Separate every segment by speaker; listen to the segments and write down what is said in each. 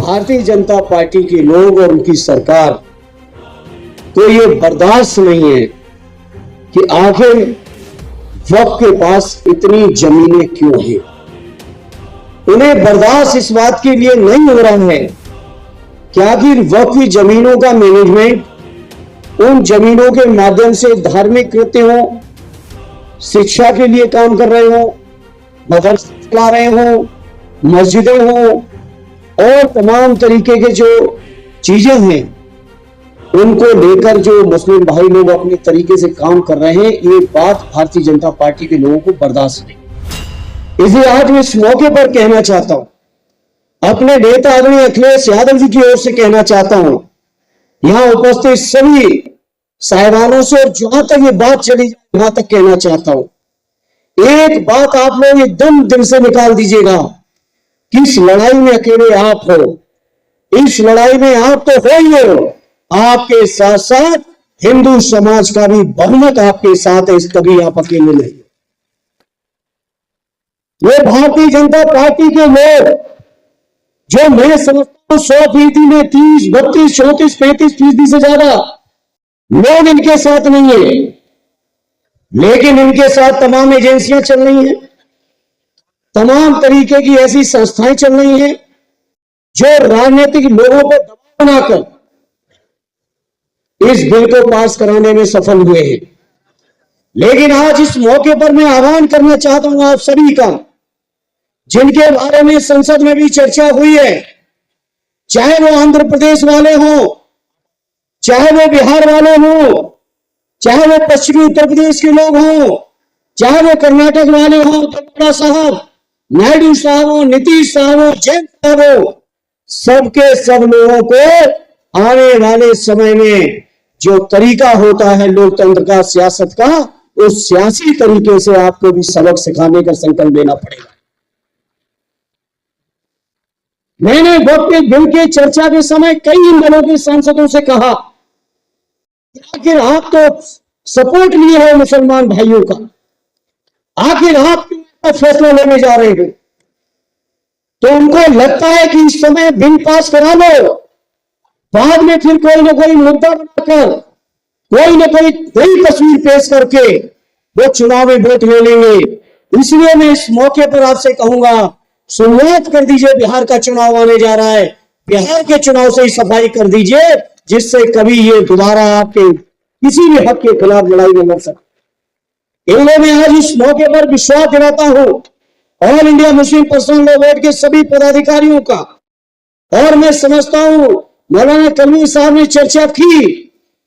Speaker 1: Bharatiya Janata party के लोग और उनकी सरकार को ये बर्दाश्त नहीं है कि आखिर वक्फ के पास इतनी जमीनें क्यों हैं। उन्हें बर्दाश्त इस बात के लिए नहीं हो रहा है कि आखिर वक्फ की जमीनों का मैनेजमेंट उन जमीनों के माध्यम से धार्मिक कृत्य हो, शिक्षा के लिए काम कर रहे हो, मदरसे चला रहे हो, मस्जिदें हो और तमाम तरीके के जो चीजें हैं उनको लेकर जो मुस्लिम भाई लोग अपने तरीके से काम कर रहे हैं, ये बात भारतीय जनता पार्टी के लोगों को बर्दाश्त नहीं। इसलिए आज मैं इस मौके पर कहना चाहता हूं, अपने नेता आदरणीय अखिलेश यादव जी की ओर से कहना चाहता हूं, यहां उपस्थित सभी साहिबानों से और जहां तक ये बात चली जाए वहां तक कहना चाहता हूं, एक बात आप लोग एकदम दिल से निकाल दीजिएगा कि इस लड़ाई में अकेले आप हो। इस लड़ाई में आप तो हो ही हो, आपके साथ साथ हिंदू समाज का भी बहुमत आपके साथ है, इस कभी आप अकेले नहीं। ये भारतीय जनता पार्टी के लोग जो मैं समझता हूं 100% में 30, 32, 34, 35% से ज्यादा लोग इनके साथ नहीं है, लेकिन इनके साथ तमाम एजेंसियां चल रही हैं, तमाम तरीके की ऐसी संस्थाएं चल रही हैं जो राजनीतिक लोगों पर दबाव बनाकर इस बिल को पास कराने में सफल हुए हैं। लेकिन आज इस मौके पर मैं आह्वान करना चाहता हूं आप सभी का, जिनके बारे में संसद में भी चर्चा हुई है, चाहे वो आंध्र प्रदेश वाले हों, चाहे वो बिहार वाले हों, चाहे वो पश्चिमी उत्तर प्रदेश के लोग हों, चाहे वो कर्नाटक वाले हों, गौड़ा साहब, नायडू साहब हो, नीतीश साहब हो, जैन साहब हो, सबके सब लोगों को आने वाले समय में जो तरीका होता है लोकतंत्र का, सियासत का, उस सियासी तरीके से आपको भी सबक सिखाने का संकल्प लेना पड़ेगा। मैंने वक्त के बिल के चर्चा के समय कई दलों के सांसदों से कहा, आखिर आप तो सपोर्ट लिए हो मुसलमान भाइयों का, आखिर आप फैसला लेने जा रहे हो, तो उनको लगता है कि इस समय बिल पास करा लो, बाद में फिर कोई ना कोई मुद्दा बनाकर, कोई ना कोई नई तस्वीर पेश करके वो चुनाव में वोट ले लेंगे। इसलिए मैं इस मौके पर आपसे कहूंगा, शुरुआत कर दीजिए, बिहार का चुनाव आने जा रहा है, बिहार के चुनाव से ही सफाई कर दीजिए, जिससे कभी ये दोबारा आपके किसी भी हक के खिलाफ लड़ाई में लड़ सके। इसलिए मैं आज इस मौके पर विश्वास दिलाता हूं all India Muslim personal law board के सभी पदाधिकारियों का, और मैं समझता हूं मौलाना कलमी साहब ने चर्चा की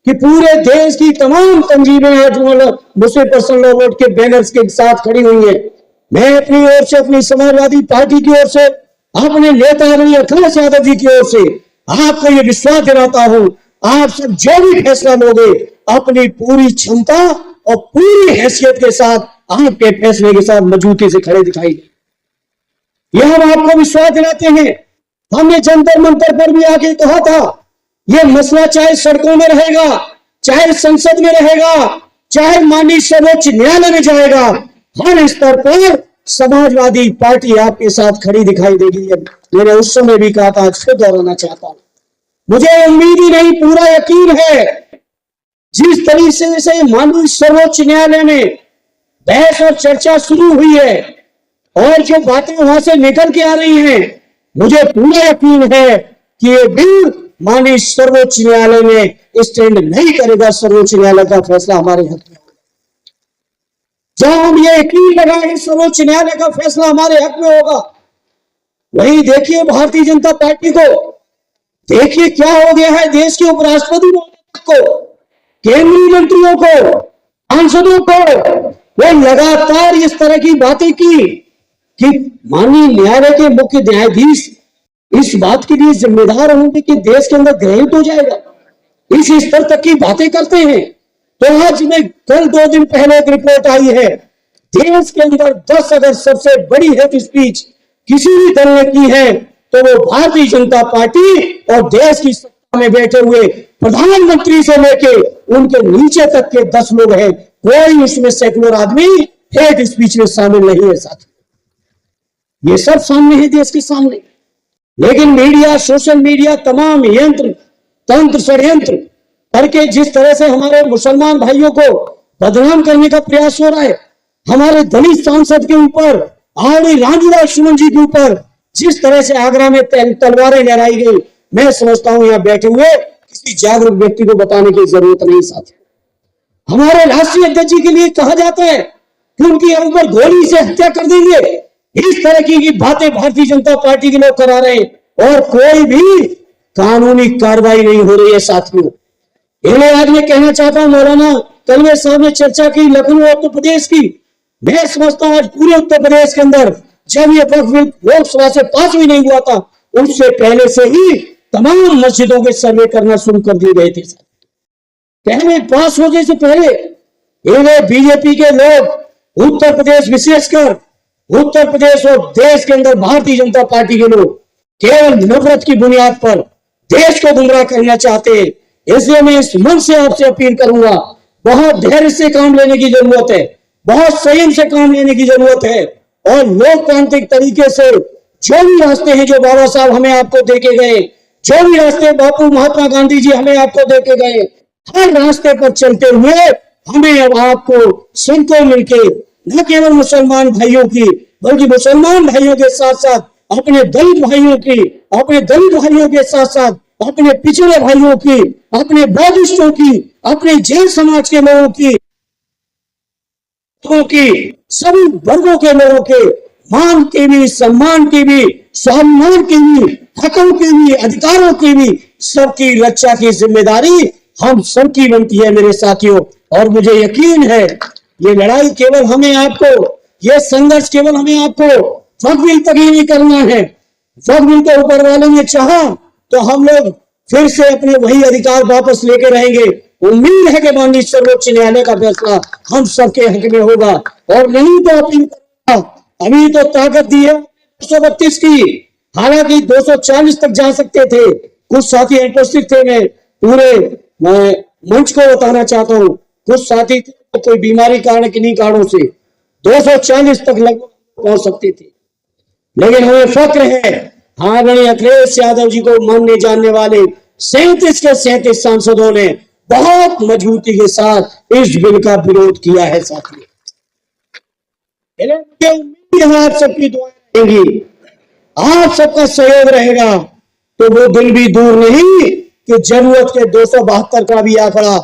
Speaker 1: कि पूरे देश की तमाम तंजीमें आज मुस्लिम पर्सनल लॉ बोर्ड के बैनर्स के साथ खड़ी हुई है। मैं अपनी ओर से, अपनी समाजवादी पार्टी की ओर से, अपने नेता अखिलेश यादव जी की ओर से आपको ये विश्वास दिलाता हूं, आप सब जो भी फैसला लोगे अपनी पूरी क्षमता और पूरी हैसियत के साथ आपके फैसले के साथ मजबूती से खड़े दिखाई दे। यह हम आपको विश्वास दिलाते हैं। हमने जंतर मंतर पर भी आके कहा था, यह मसला चाहे सड़कों में रहेगा, चाहे संसद में रहेगा, चाहे माननीय सर्वोच्च न्यायालय में जाएगा, हर स्तर पर समाजवादी पार्टी आपके साथ खड़ी दिखाई देगी। मैंने उस समय भी कहा था, आज फिर दोहराना चाहता हूं, मुझे उम्मीद ही नहीं, पूरा यकीन है, जिस तरीके से माननीय सर्वोच्च न्यायालय में बहस और चर्चा शुरू हुई है और जो बातें वहां से निकल के आ रही हैं, मुझे पूरा यकीन है कि ये बिल माननीय सर्वोच्च न्यायालय में स्टैंड नहीं करेगा। सर्वोच्च न्यायालय का फैसला हमारे हक में होगा। जहां हम ये यकीन लगाएंगे सर्वोच्च न्यायालय का फैसला हमारे हक में होगा, वही देखिए भारतीय जनता पार्टी को, देखिए क्या हो गया है देश के उपराष्ट्रपति को, केंद्रीय मंत्रियों को, सांसदों को, वो लगातार इस तरह की बातें की कि माननीय न्यायालय के मुख्य न्यायाधीश इस बात के लिए जिम्मेदार होंगे कि देश के अंदर ग्रहित हो जाएगा, इस स्तर तक की बातें करते हैं। तो आज में कल 2 दिन पहले एक रिपोर्ट आई है, देश के अंदर 10 अगर सबसे बड़ी हेट स्पीच किसी भी दल ने की है तो वो भारतीय जनता पार्टी और देश की सत्ता में बैठे हुए प्रधानमंत्री से लेके उनके नीचे तक के 10 लोग हैं। कोई उसमें सेकुलर आदमी हेट स्पीच में शामिल नहीं है। साथ ये सब सामने है, देश के सामने। लेकिन मीडिया, सोशल मीडिया, तमाम यंत्र तंत्र षड्यंत्र करके जिस तरह से हमारे मुसलमान भाइयों को बदनाम करने का प्रयास हो रहा है, हमारे दलित सांसद के ऊपर, आरडी राजूदास सुमन जी के ऊपर जिस तरह से आगरा में तलवारें लहराई गई, मैं समझता हूं यहां बैठे हुए किसी जागरूक व्यक्ति को बताने की जरूरत नहीं। साथ हमारे राष्ट्रीय अध्यक्ष जी के लिए कहा जाता है कि उनकी ऊपर गोली से हत्या कर देंगे। इस तरह की बातें भारतीय जनता पार्टी के लोग करा रहे हैं और कोई भी कानूनी कार्रवाई नहीं हो रही है। साथियों, इन्हें आज मैं कहना चाहता हूं, मौलाना कलवे साहब ने चर्चा की लखनऊ उत्तर प्रदेश की। मैं समझता हूं आज पूरे उत्तर प्रदेश के अंदर जब ये लोकसभा से पास भी नहीं हुआ था, उससे पहले से ही तमाम मस्जिदों के सर्वे करना शुरू कर दिए गए थे। पहले पास होने से पहले इन्हें बीजेपी के लोग, उत्तर प्रदेश विशेषकर उत्तर प्रदेश और देश के अंदर भारतीय जनता पार्टी के लोग केवल नफरत की बुनियाद पर देश को गुमराह करना चाहते हैं। इसलिए मैं इस मन से आपसे अपील करूंगा, बहुत धैर्य से काम लेने की जरूरत है, बहुत संयम से काम लेने की जरूरत है और लोकतांत्रिक तरीके से जो भी रास्ते हैं जो बाबा साहब हमें आपको देके गए, जो भी रास्ते बापू महात्मा गांधी जी हमें आपको देके गए, हर रास्ते पर चलते हुए हमें अब आपको सबको मिलके न केवल मुसलमान भाइयों की बल्कि मुसलमान भाइयों के साथ साथ अपने दलित भाइयों की, अपने दलित भाइयों के साथ साथ अपने पिछड़े भाइयों की, अपने बौद्धिस्टों की, अपने जैन समाज के लोगों की, सभी वर्गों के लोगों के मान की भी, सम्मान की भी, स्वाभिमान की भी, हकों की भी, अधिकारों की भी, सबकी रक्षा की जिम्मेदारी हम सबकी बनती है मेरे साथियों। और मुझे यकीन है ये लड़ाई केवल हमें आपको, ये संघर्ष केवल हमें आपको वक्फबिल तक ही नहीं करना है। वक्फबिल के ऊपर वाले ने चाहा तो हम लोग फिर से अपने वही अधिकार वापस लेके रहेंगे। उम्मीद है कि माननीय सर्वोच्च न्यायालय का फैसला हम सबके हक में होगा। और नहीं तो अपील करूंगा, अभी तो ताकत दी है 232 की, हालांकि 240 तक जा सकते थे। कुछ साथी अनुपस्थित थे, मैं पूरे मंच को बताना चाहता हूं, कुछ साथी थे तो कोई बीमारी कारण किन्हीं कारणों से 240 तक लगभग पहुंच सकते थे। लेकिन हमें फक्र है आदरणीय अखिलेश यादव जी को मानने जानने वाले 37 के 37 सांसदों ने बहुत मजबूती के साथ इस बिल का विरोध किया है। साथियों, मुझे उम्मीद है आप सबकी दुआएं रहेंगी, आप सबका सहयोग रहेगा तो वो दिन भी दूर नहीं कि जरूरत के 272 का भी आंकड़ा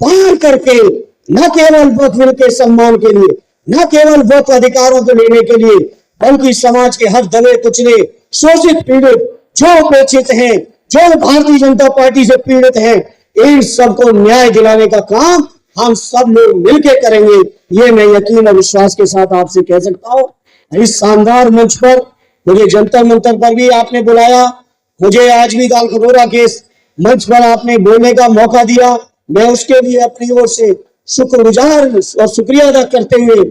Speaker 1: पार करके न केवल वक्फ के सम्मान के लिए, न केवल वक्फ अधिकारों को लेने के लिए, बल्कि समाज के हर दबे कुचले, शोषित पीड़ित, जो उपेक्षित हैं, जो भारतीय जनता पार्टी से पीड़ित हैं, इन सबको न्याय दिलाने का काम हम सब लोग मिलकर करेंगे। ये मैं यकीन और विश्वास के साथ आपसे कह सकता हूं। इस शानदार मंच पर मुझे जंतर मंतर पर भी आपने बुलाया, मुझे आज भी दाल खटोरा के मंच पर आपने बोलने का मौका दिया, मैं उसके लिए अपनी ओर से शुक्रगुजार और शुक्रिया अदा करते हुए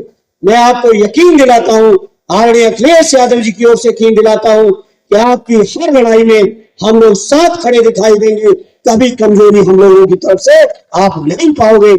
Speaker 1: मैं आपको यकीन दिलाता हूं, आदरणीय अखिलेश यादव जी की ओर से यकीन दिलाता हूं कि आपकी हर लड़ाई में हम लोग साथ खड़े दिखाई देंगे। कभी कमजोरी हम लोगों की तरफ से आप नहीं पाओगे।